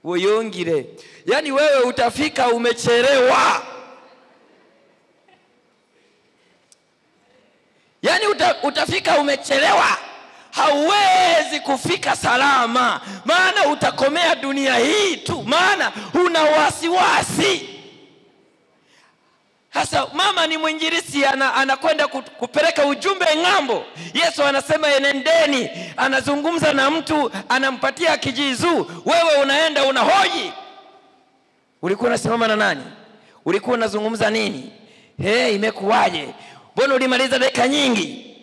uyongire. Yani wewe utafika umechelewa. Yani utafika umechelewa. Hauwezi kufika salama. Maana utakomea dunia hii tu. Maana una wasiwasi. Sasa mama ni mwinjilisti, anakwenda kupeleka ujumbe ng'ambo. Yesu anasema enendeni, anazungumza na mtu, anampatia kijizu. Wewe unaenda unahoji. Ulikuwa unasimama na nani? Ulikuwa unazungumza nini? Imekuwaje? Mbona ulimaliza dakika nyingi?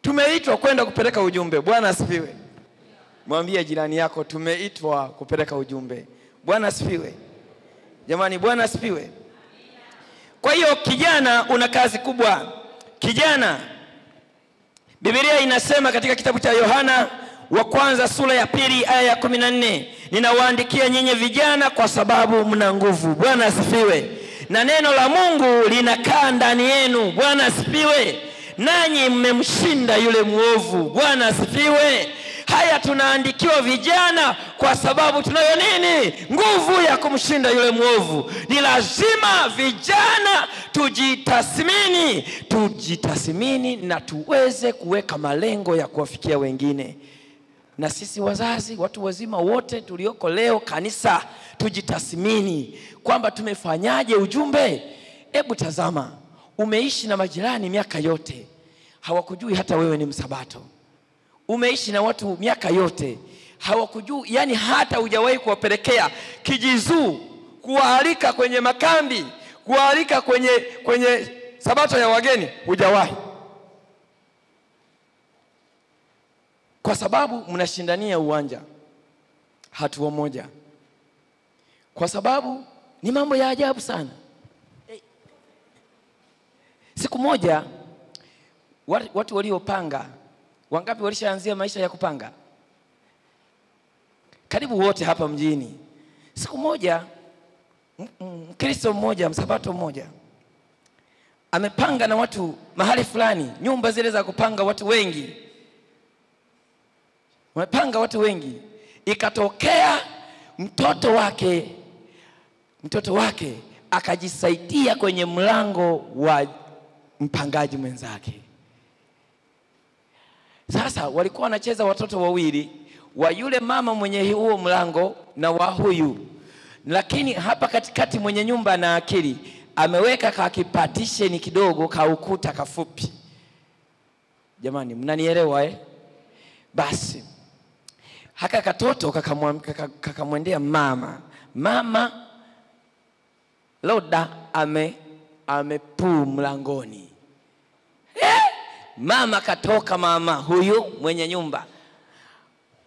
Tumeitwa kwenda kupeleka ujumbe. Bwana asifiwe. Mwambie jirani yako tumeitwa kupeleka ujumbe. Bwana asifiwe. Jamani, Bwana asifiwe. Kwa hiyo kijana una kazi kubwa. Kijana, Biblia inasema katika kitabu cha Yohana wa kwanza sura ya 2 aya ya 14, ninawaandikia nyinyi vijana kwa sababu mna nguvu. Bwana asifiwe. Na neno la Mungu linakaa ndani yenu. Bwana asifiwe. Nanyi mmemshinda yule muovu. Bwana asifiwe. Haya, tunaandikiwa vijana kwa sababu tunayo nini? Nguvu ya kumshinda yule muovu. Ni lazima vijana tujitathmini na tuweze kuweka malengo ya kuwafikia wengine. Na sisi wazazi, watu wazima wote tulioko leo kanisa, tujitathmini kwamba tumefanyaje ujumbe. Hebu tazama, umeishi na majirani miaka yote, hawakujui hata wewe ni msabato. Umeishi na watu miaka yote, hawakujui, yani hata hujawahi kuwapelekea kijizuu, kuwaalika kwenye makambi, kuwaalika kwenye sabato ya wageni, hujawahi. Kwa sababu mnashindania uwanja hatua moja. Kwa sababu ni mambo ya ajabu sana. Siku moja watu waliopanga, wangapi walishaanzia maisha ya kupanga? Karibu wote hapa mjini. Siku moja Mkristo mmoja, msabato mmoja, amepanga na watu mahali fulani, nyumba zile za kupanga watu wengi. Wamepanga watu wengi. Ikatokea mtoto wake akajisaidia kwenye mlango wa mpangaji mwenzake. Sasa walikuwa wanacheza watoto wawili, wa yule mama mwenye huo mlango na wa huyu. Lakini hapa katikati mwenye nyumba na akili ameweka kakipartition kidogo ka ukuta kafupi. Jamani, mnanielewa Basi haka katoto kakamwendea mama Loda amepuu mlangoni. Mama katoka, mama huyu mwenye nyumba,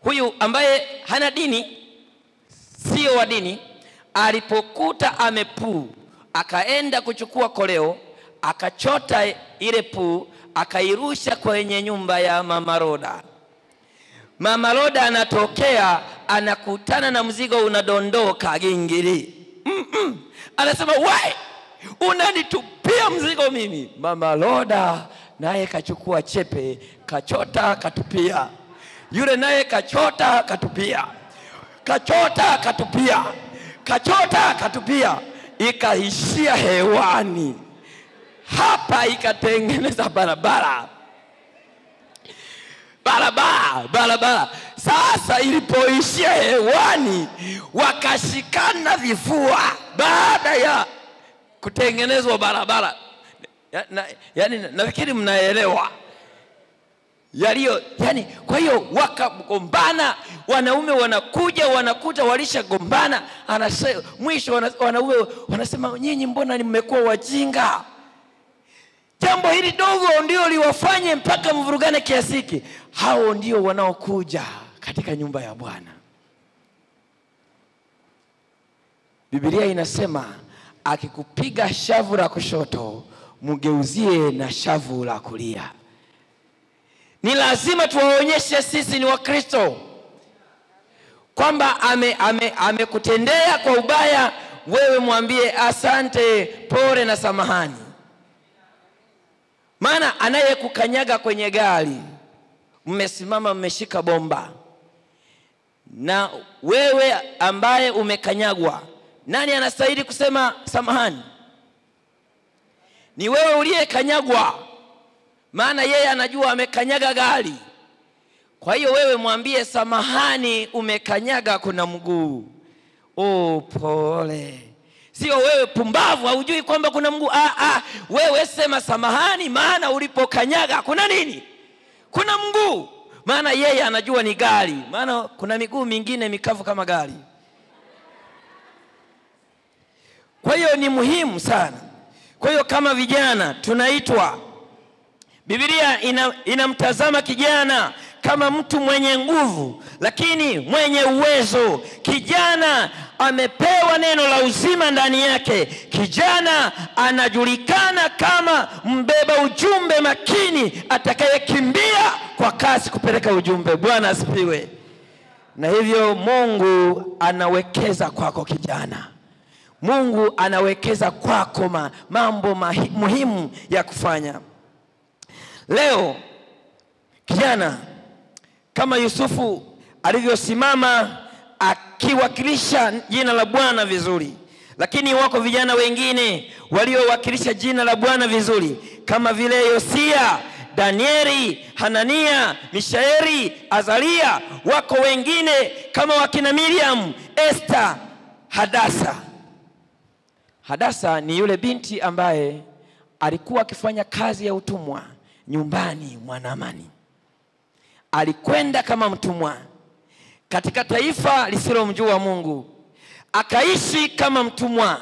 huyu ambaye hana dini, sio wa dini, alipokuta amepuu, akaenda kuchukua koleo, akachota ile puu, akairusha kwenye nyumba ya mama Loda. Mama Loda anatokea, anakutana na mzigo unadondoka gingiri. Anasema, "Wai, unanitupia mzigo mimi?" Mama Loda naye kachukua chepe, kachota katupia. Yule naye kachota katupia. Kachota katupia. Kachota katupia. Ikaishia hewani. Hapa ikatengeneza barabara. Sasa ilipoishia hewani, wakashikana vifua baada ya kutengenezwa barabara. Yani nafikiri mnaelewa yaliyo, yani kwa hiyo wakagombana. Wanaume wanakuja wanakuta walishagombana. Mwisho wanaume wanasema, "Nyinyi mbona mmekuwa wajinga? Jambo hili dogo ndio liwafanye mpaka mvurugane kiasi hiki." Hao ndio wanaokuja katika nyumba ya Bwana. Biblia inasema, akikupiga shavu la kushoto, mgeuzie na shavu la kulia. Ni lazima tuwaonyeshe sisi ni Wakristo kwamba amekutendea kwa ubaya, wewe mwambie asante, pole na samahani. Maana anayekukanyaga kwenye gari, mmesimama mmeshika bomba, na wewe ambaye umekanyagwa, nani anastahili kusema samahani? Ni wewe uliyekanyagwa, maana yeye anajua amekanyaga gari. Kwa hiyo wewe mwambie samahani, umekanyaga kuna mguu. Oh, pole. Sio wewe pumbavu haujui kwamba kuna mguu. Wewe sema samahani, maana ulipokanyaga kuna nini? Kuna mguu. Maana yeye anajua ni gari, maana kuna miguu mingine mikavu kama gari. Kwa hiyo ni muhimu sana. Kwa hiyo kama vijana tunaitwa, Biblia inamtazama kijana kama mtu mwenye nguvu, lakini mwenye uwezo. Kijana amepewa neno la uzima ndani yake. Kijana anajulikana kama mbeba ujumbe makini, atakayekimbia kwa kasi kupeleka ujumbe. Bwana asifiwe. Na hivyo Mungu anawekeza kwako kijana. Mungu anawekeza kwako mambo muhimu ya kufanya. Leo kijana kama Yusufu alivyosimama akiwakilisha jina la Bwana vizuri, lakini wako vijana wengine waliowakilisha jina la Bwana vizuri kama vile Yosia, Danieli, Hanania, Mishaeli, Azaria. Wako wengine kama wakina Miriam, Esther, Hadasa. Hadasa ni yule binti ambaye alikuwa akifanya kazi ya utumwa nyumbani mwa Naamani. Alikwenda kama mtumwa katika taifa lisilomjua Mungu, akaishi kama mtumwa.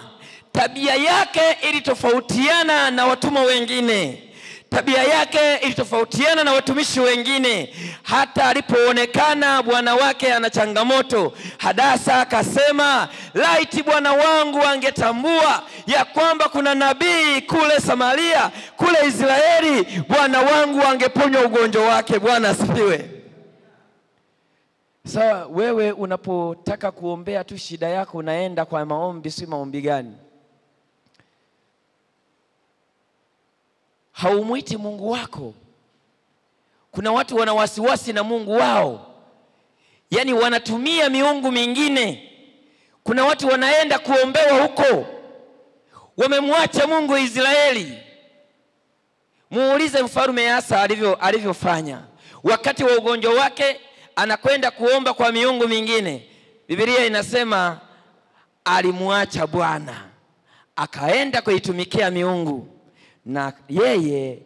Tabia yake ilitofautiana na watumwa wengine. Tabia yake ilitofautiana na watumishi wengine. Hata alipoonekana bwana wake ana changamoto, Hadasa akasema, laiti bwana wangu angetambua ya kwamba kuna nabii kule Samaria, kule Israeli, bwana wangu angeponywa ugonjwa wake. Bwana asifiwe. Sawa, wewe unapotaka kuombea tu shida yako unaenda kwa maombi, si maombi gani? Haumuiti Mungu wako. Kuna watu wana wasiwasi na Mungu wao, yaani wanatumia miungu mingine. Kuna watu wanaenda kuombewa huko, wamemwacha Mungu wa Israeli. Muulize mfalme Asa alivyofanya wakati wa ugonjwa wake, anakwenda kuomba kwa miungu mingine. Biblia inasema alimwacha Bwana, akaenda kuitumikia miungu, na yeye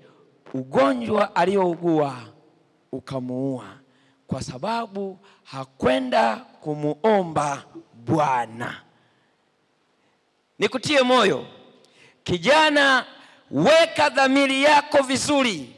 ugonjwa aliougua ukamuua kwa sababu hakwenda kumuomba Bwana. Nikutie moyo kijana, weka dhamiri yako vizuri,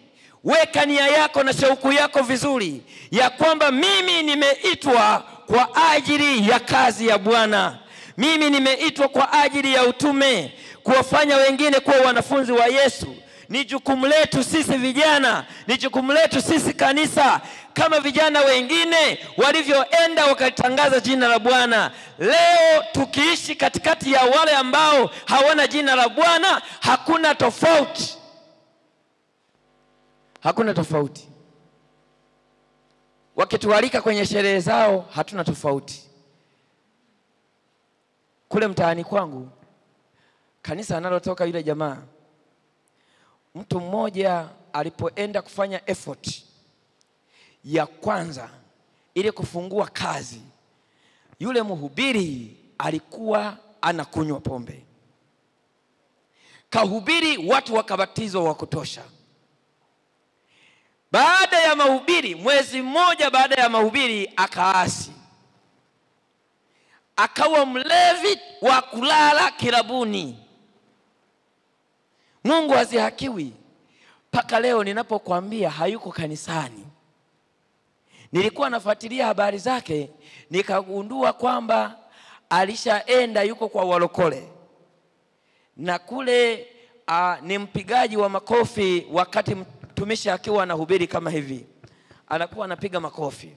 weka nia yako na shauku yako vizuri, ya kwamba mimi nimeitwa kwa ajili ya kazi ya Bwana. Mimi nimeitwa kwa ajili ya utume, kuwafanya wengine kuwa wanafunzi wa Yesu. Ni jukumu letu sisi vijana, ni jukumu letu sisi kanisa, kama vijana wengine walivyoenda wakatangaza jina la Bwana. Leo tukiishi katikati ya wale ambao hawana jina la Bwana, hakuna tofauti. Hakuna tofauti. Wakitualika kwenye sherehe zao, hatuna tofauti. Kule mtaani kwangu, kanisa analotoka yule jamaa, mtu mmoja alipoenda kufanya effort ya kwanza ili kufungua kazi, yule mhubiri alikuwa anakunywa pombe. Kahubiri, watu wakabatizwa wa kutosha. Baada ya mahubiri, mwezi mmoja baada ya mahubiri, akaasi, akawa mlevi wa kulala kilabuni. Mungu hazihakiwi. Paka leo ninapokuambia hayuko kanisani. Nilikuwa nafuatilia habari zake, nikagundua kwamba alishaenda yuko kwa walokole. Na kule ni mpigaji wa makofi. Wakati mtumishi akiwa anahubiri kama hivi, anakuwa anapiga makofi.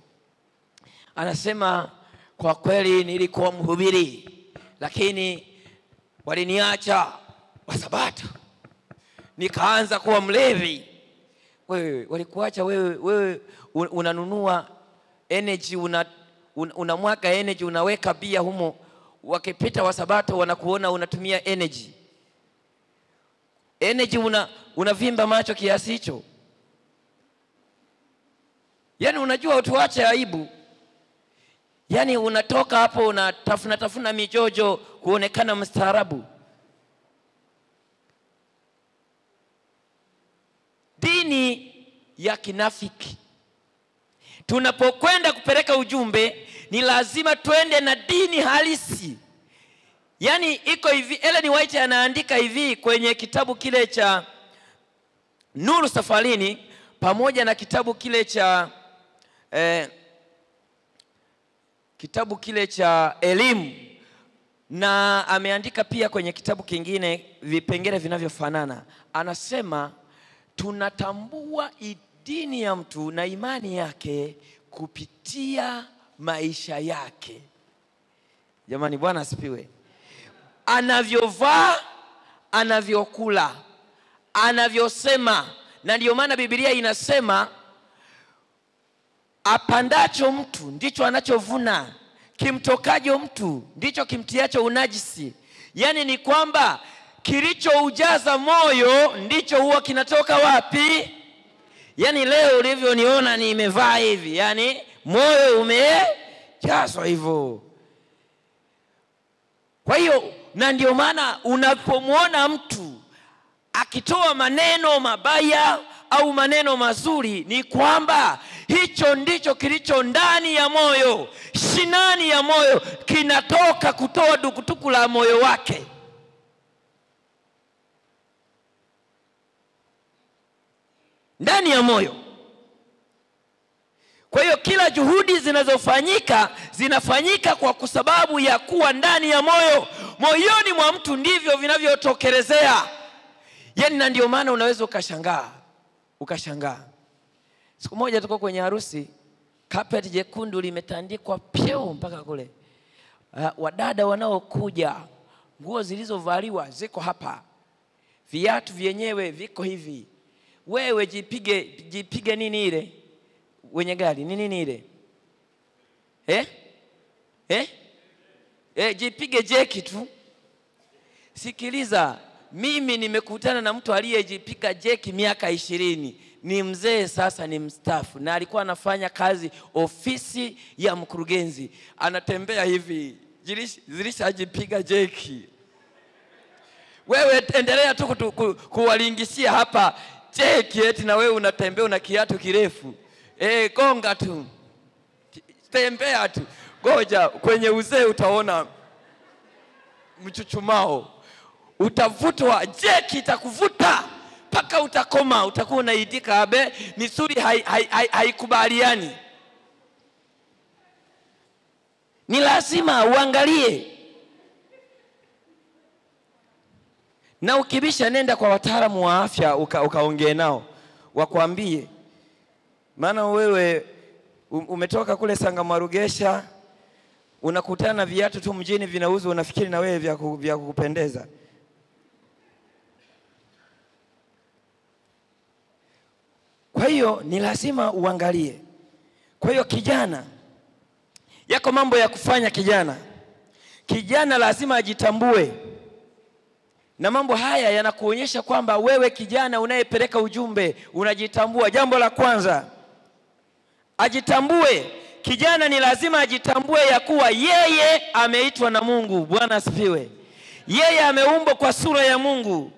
Anasema, kwa kweli nilikuwa mhubiri, lakini waliniacha Wasabato, nikaanza kuwa mlevi. Wewe walikuacha wewe unanunua energy, unamwaga energy, unaweka bia humo, wakipita wasabato wanakuona unatumia energy. Unavimba macho kiasi hicho. Yani unajua tuache aibu. Yani unatoka hapo unatafuna mijojo kuonekana mstaarabu. Dini ya kinafiki. Tunapokwenda kupeleka ujumbe ni lazima twende na dini halisi. Yani iko hivi, Ellen White anaandika hivi kwenye kitabu kile cha Nuru Safarini, pamoja na kitabu kile cha Elimu, na ameandika pia kwenye kitabu kingine vipengele vinavyofanana. Anasema tunatambua dini ya mtu na imani yake kupitia maisha yake. Jamani, Bwana asifiwe. Anavyovaa, anavyokula, anavyosema. Na ndio maana Biblia inasema apandacho mtu ndicho anachovuna, kimtokajo mtu ndicho kimtiacho unajisi. Yani ni kwamba kilichoujaza moyo ndicho huwa kinatoka wapi? Yani leo ulivyoniona nimevaa hivi, yani moyo umejazwa hivyo. Kwa hiyo na ndio maana unapomwona mtu akitoa maneno mabaya au maneno mazuri, ni kwamba hicho ndicho kilicho ndani ya moyo, shinani ya moyo, kinatoka kutoa dukutuku la moyo wake. Ndani ya moyo. Kwa hiyo kila juhudi zinafanyika kwa sababu ya kuwa ndani ya moyo. Moyoni mwa mtu ndivyo vinavyotokelezea. Yani na ndio maana unaweza ukashangaa. Siku moja tuko kwenye harusi, carpet jekundu limetandikwa pio mpaka kule. Wadada wanaokuja, nguo zilizovaliwa ziko hapa, viatu vyenyewe viko hivi. Wewe jipige nini ile? Wenye gari nini ile? Jipige jeki tu. Sikiliza, mimi nimekutana na mtu aliyejipiga jeki miaka 20. Ni mzee sasa, ni mstaafu, na alikuwa anafanya kazi ofisi ya mkurugenzi. Anatembea hivi, zilishajipiga jeki. Wewe endelea tu kuwalingishia hapa jeki, eti na wewe unatembea una kiatu kirefu. Gonga tu. Tembea tu. Goja kwenye uzee utaona mchuchumao. Utavutwa, jeki itakuvuta paka utakoma, utakuwa unaidika abe, misuri haikubaliani. Ni lazima uangalie. Na ukibisha nenda kwa wataalamu wa afya ukaongee nao, wakwambie. Maana wewe umetoka kule Sangamarugesha, unakutana na viatu tu mjini vinauzwa, unafikiri na wewe vya kukupendeza. Kwa hiyo ni lazima uangalie. Kwa hiyo kijana, yako mambo ya kufanya kijana. Kijana lazima ajitambue. Na mambo haya yanakuonyesha kwamba wewe kijana unayepeleka ujumbe unajitambua. Jambo la kwanza, ajitambue. Kijana ni lazima ajitambue ya kuwa yeye ameitwa na Mungu. Bwana asifiwe. Yeye ameumbwa kwa sura ya Mungu.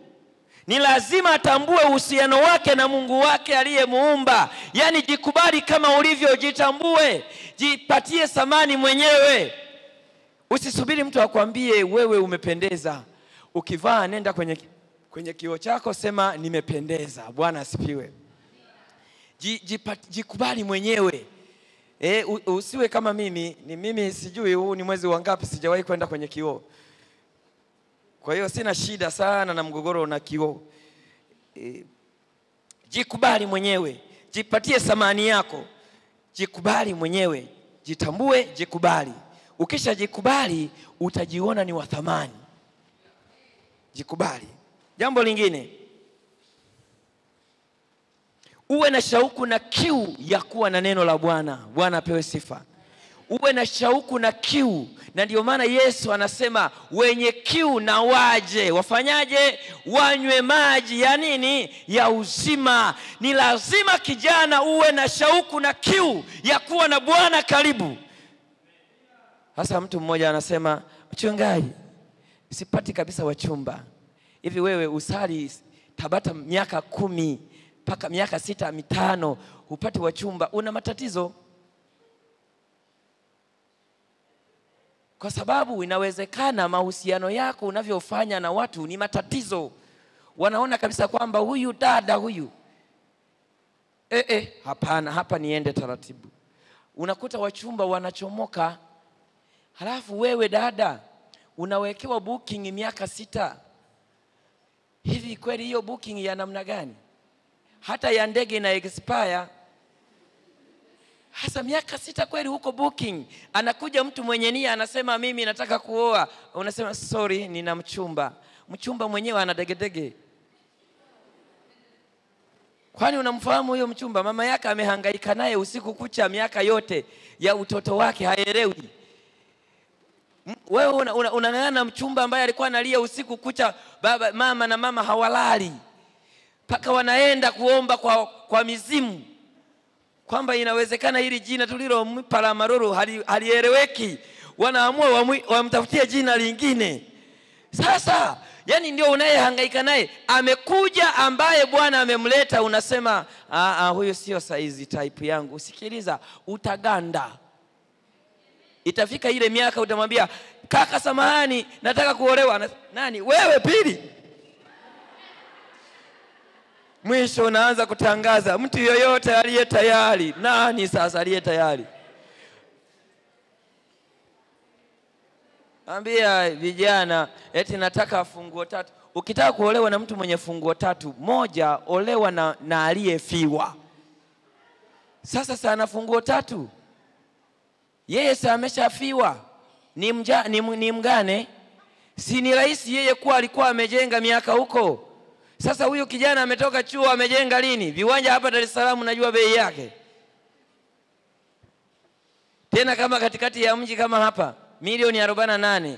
Ni lazima atambue uhusiano wake na Mungu wake aliyemuumba. Yani jikubali kama ulivyo, jitambue, jipatie thamani mwenyewe. Usisubiri mtu akwambie wewe umependeza. Ukivaa nenda kwenye kioo chako, sema nimependeza. Bwana asifiwe. Jikubali mwenyewe. Usiwe kama mimi sijui huu ni mwezi wangapi sijawahi kwenda kwenye kioo. Kwa hiyo sina shida sana na mgogoro na kioo. Jikubali mwenyewe, jipatie thamani yako. Jikubali mwenyewe, jitambue, jikubali. Ukisha jikubali utajiona ni wa thamani. Jikubali. Jambo lingine, uwe na shauku na kiu ya kuwa na neno la Bwana. Bwana apewe sifa. uwe na shauku na kiu. Na ndio maana Yesu anasema wenye kiu na waje. Wafanyaje? Wanywe maji ya nini? Ya uzima. Ni lazima kijana uwe na shauku na kiu ya kuwa na Bwana karibu. Sasa mtu mmoja anasema, mchungaji, sipati kabisa wachumba. Hivi wewe usali Tabata miaka 10 mpaka miaka 6 5 upate wachumba, una matatizo. Kwa sababu inawezekana mahusiano yako unavyofanya na watu ni matatizo. Wanaona kabisa kwamba huyu dada huyu, hapana, hapa niende taratibu. Unakuta wachumba wanachomoka. Halafu wewe dada unawekewa booking miaka 6. Hivi kweli hiyo booking ya namna gani? Hata ya ndege na expire. Hasa miaka 6 kweli huko booking. Anakuja mtu mwenye nia anasema mimi nataka kuoa. Unasema sorry, nina mchumba. Mchumba mwenyewe ana degedege. Kwani unamfahamu huyo mchumba? Mama yake amehangaika naye usiku kucha miaka yote ya utoto wake, haelewi. Wewe unang'ang'ana mchumba ambaye alikuwa analia usiku kucha, baba mama na mama hawalali. Paka wanaenda kuomba kwa mizimu kwamba inawezekana hili jina tulilompa la Maruru halieleweki. Wanaamua wamtafutie jina lingine. Sasa yani ndio unayehangaika naye. Amekuja ambaye Bwana amemleta, unasema huyo sio size type yangu. Usikiliza, utaganda. Itafika ile miaka utamwambia, kaka samahani, nataka kuolewa. Nani? Wewe pili. Mwisho unaanza kutangaza mtu yoyote aliye tayari. Nani sasa aliye tayari? Ambia vijana eti nataka funguo 3. Ukitaka kuolewa na mtu mwenye funguo 3, moja, olewa na aliyefiwa. Sasa sana funguo 3. Yeye sasa ameshafiwa. Ni mgane. Si ni rahisi yeye kuwa alikuwa amejenga miaka huko. Sasa huyu kijana ametoka chuo, amejenga lini? Viwanja hapa Dar es Salaam najua bei yake. Tena kama katikati ya mji kama hapa, milioni 48.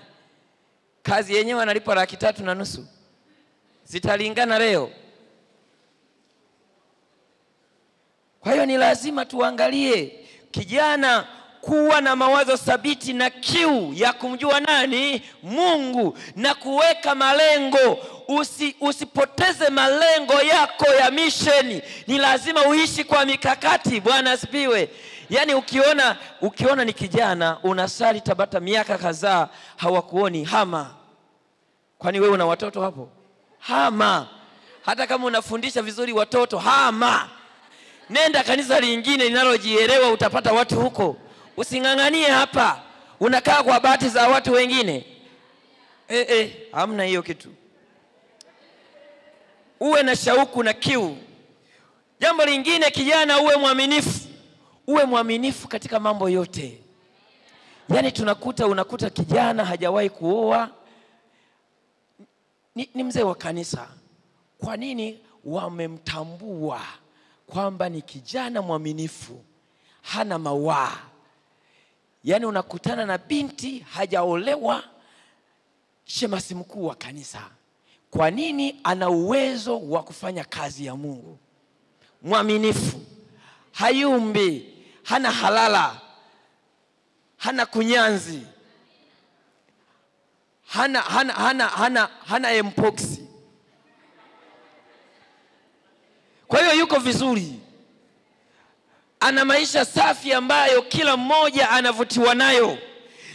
Kazi yenyewe analipa 3.5. Zitalingana leo? Kwa hiyo ni lazima tuangalie kijana kuwa na mawazo thabiti na kiu ya kumjua nani? Mungu, na kuweka malengo. Usipoteze malengo yako ya misheni. Ni lazima uishi kwa mikakati. Bwana asifiwe. Yani ukiona ni kijana unasali Tabata miaka kadhaa hawakuoni, hama. Kwani wewe una watoto hapo? Hama. Hata kama unafundisha vizuri watoto, hama. Nenda kanisa lingine linalojielewa, utapata watu huko. Usinganganie hapa. Unakaa kwa bahati za watu wengine. Hamna hiyo kitu. Uwe na shauku na kiu. Jambo lingine, kijana uwe mwaminifu. Uwe mwaminifu katika mambo yote. Yani unakuta kijana hajawahi kuoa. Ni mzee wa kanisa. Kwa nini? Wamemtambua kwamba ni kijana mwaminifu, hana mawaa. Yani unakutana na binti hajaolewa, shemasi mkuu wa kanisa. Kwa nini? Ana uwezo wa kufanya kazi ya Mungu. Mwaminifu, hayumbi, hana halala, hana kunyanzi, hana mpox. Kwa hiyo yuko vizuri. Ana maisha safi ambayo kila mmoja anavutiwa nayo.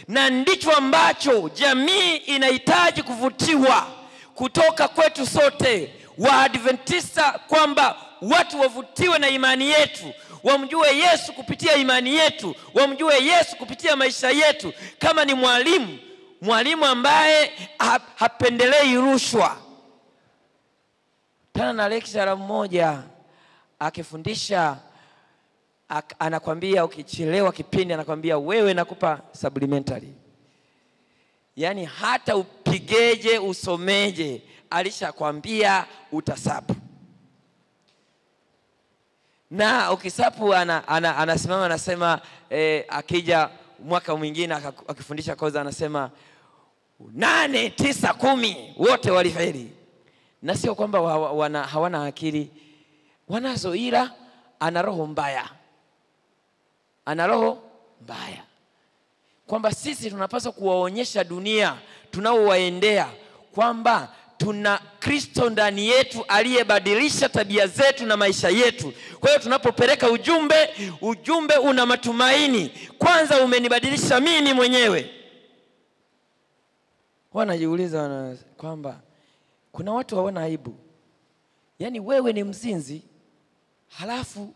Na ndicho ambacho jamii inahitaji kuvutiwa kutoka kwetu sote Waadventista, kwamba watu wavutiwe na imani yetu, wamjue Yesu kupitia imani yetu, wamjue Yesu kupitia maisha yetu. Kama ni mwalimu ambaye hapendelei rushwa. Tana na lecturer mmoja akifundisha, anakwambia ukichelewa kipindi anakwambia wewe nakupa supplementary. Yani hata upigeje usomeje alishakwambia utasapu. Na ukisapu anasimama anasema akija mwaka mwingine akifundisha kozi anasema 8, 9, 10 wote walifeli. Na sio kwamba hawana akili, wanazo, ila ana roho mbaya. Ana roho mbaya. Kwamba sisi tunapaswa kuwaonyesha dunia tunaowaendea kwamba tuna Kristo ndani yetu aliyebadilisha tabia zetu na maisha yetu. Kwa hiyo tunapopeleka ujumbe una matumaini. Kwanza umenibadilisha mimi mwenyewe. Wanajiuliza kwamba kuna watu hawana aibu. Yaani wewe ni mzinzi, halafu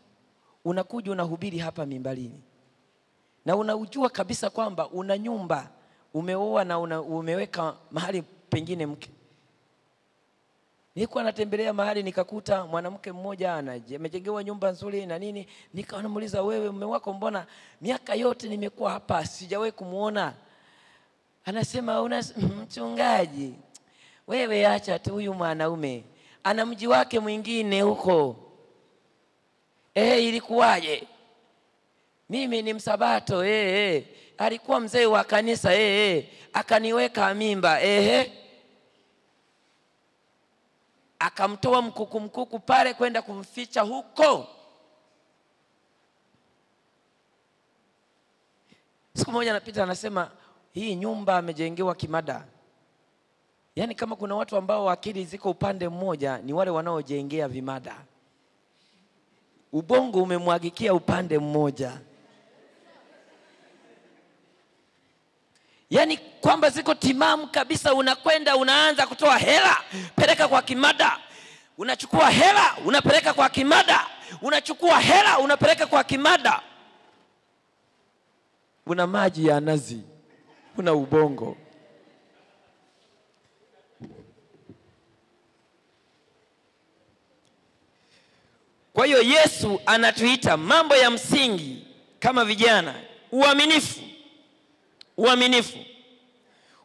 unakuja unahubiri hapa mimbalini. Na unaujua kabisa kwamba una nyumba, umeoa na umeweka mahali pengine mke. Nilikuwa natembelea mahali nikakuta mwanamke mmoja amejengewa nyumba nzuri na nini, nikawa namuuliza, wewe mume wako mbona miaka yote nimekuwa hapa sijawahi kumuona? Anasema, mchungaji, wewe acha tu, huyu mwanaume ana mji wake mwingine huko. Ilikuwaje? Mimi ni msabato, alikuwa mzee wa kanisa, akaniweka mimba, akamtoa mkuku pale kwenda kumficha huko. Siku moja anapita anasema, hii nyumba amejengewa kimada. Yaani kama kuna watu ambao akili ziko upande mmoja, ni wale wanaojengea vimada. Ubongo umemwagikia upande mmoja. Yaani kwamba ziko timamu kabisa, unakwenda unaanza kutoa hela, peleka kwa kimada. Unachukua hela, unapeleka kwa kimada. Unachukua hela, unapeleka kwa kimada. Una maji ya nazi, una ubongo. Kwa hiyo Yesu anatuita mambo ya msingi kama vijana.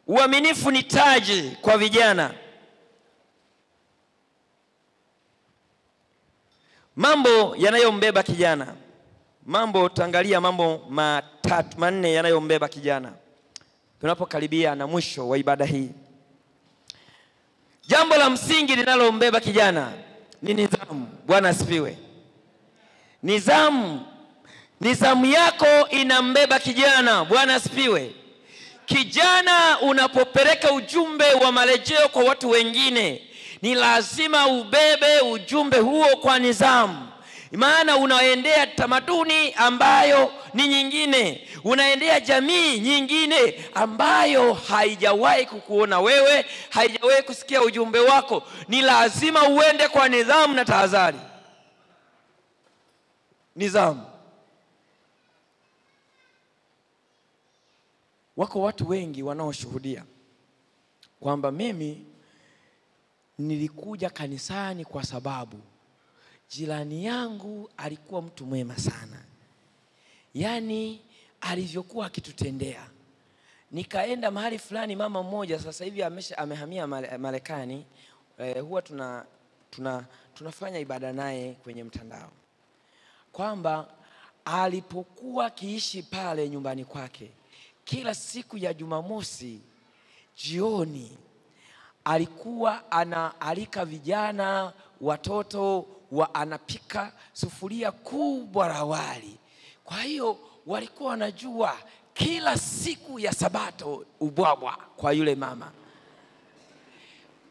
Uaminifu ni taji kwa vijana. Mambo yanayombeba kijana. Tutaangalia mambo 4 yanayombeba kijana tunapokaribia na mwisho wa ibada hii. Jambo la msingi linalombeba kijana ni nidhamu. Bwana asifiwe. Nidhamu yako inambeba kijana. Bwana asifiwe. Kijana, unapopeleka ujumbe wa marejeo kwa watu wengine, ni lazima ubebe ujumbe huo kwa nidhamu. Maana unaendea tamaduni ambayo ni nyingine, unaendea jamii nyingine ambayo haijawahi kukuona wewe, haijawahi kusikia ujumbe wako. Ni lazima uende kwa nidhamu na tahadhari. Nidhamu. Wako watu wengi wanaoshuhudia kwamba mimi nilikuja kanisani kwa sababu jirani yangu alikuwa mtu mwema sana. Yaani alivyokuwa akitutendea. Nikaenda mahali fulani, mama mmoja sasa hivi amehamia Marekani, huwa tunafanya ibada naye kwenye mtandao. Kwamba alipokuwa akiishi pale nyumbani kwake, kila siku ya Jumamosi jioni alikuwa anaalika vijana, watoto anapika sufuria kubwa la wali. Kwa hiyo walikuwa wanajua kila siku ya Sabato ubwabwa kwa yule mama.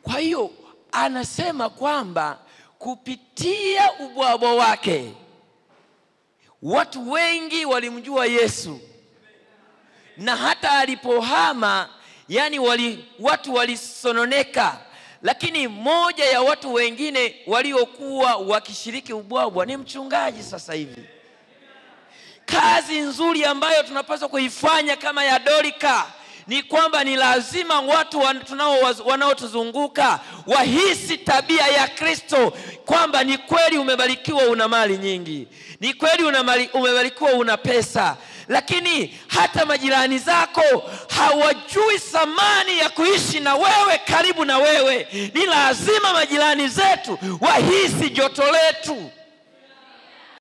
Kwa hiyo anasema kwamba kupitia ubwabwa wake watu wengi walimjua Yesu. Na hata alipohama, yani watu walisononeka. Lakini moja ya watu wengine waliokuwa wakishiriki ubwabwa ni mchungaji sasa hivi. Kazi nzuri ambayo tunapaswa kuifanya kama ya Dorika ni kwamba ni lazima watu wanaotuzunguka wahisi tabia ya Kristo, kwamba ni kweli umebarikiwa una mali nyingi, ni kweli umebarikiwa una pesa, lakini hata majirani zako hawajui thamani ya kuishi na wewe, karibu na wewe. Ni lazima majirani zetu wahisi joto letu.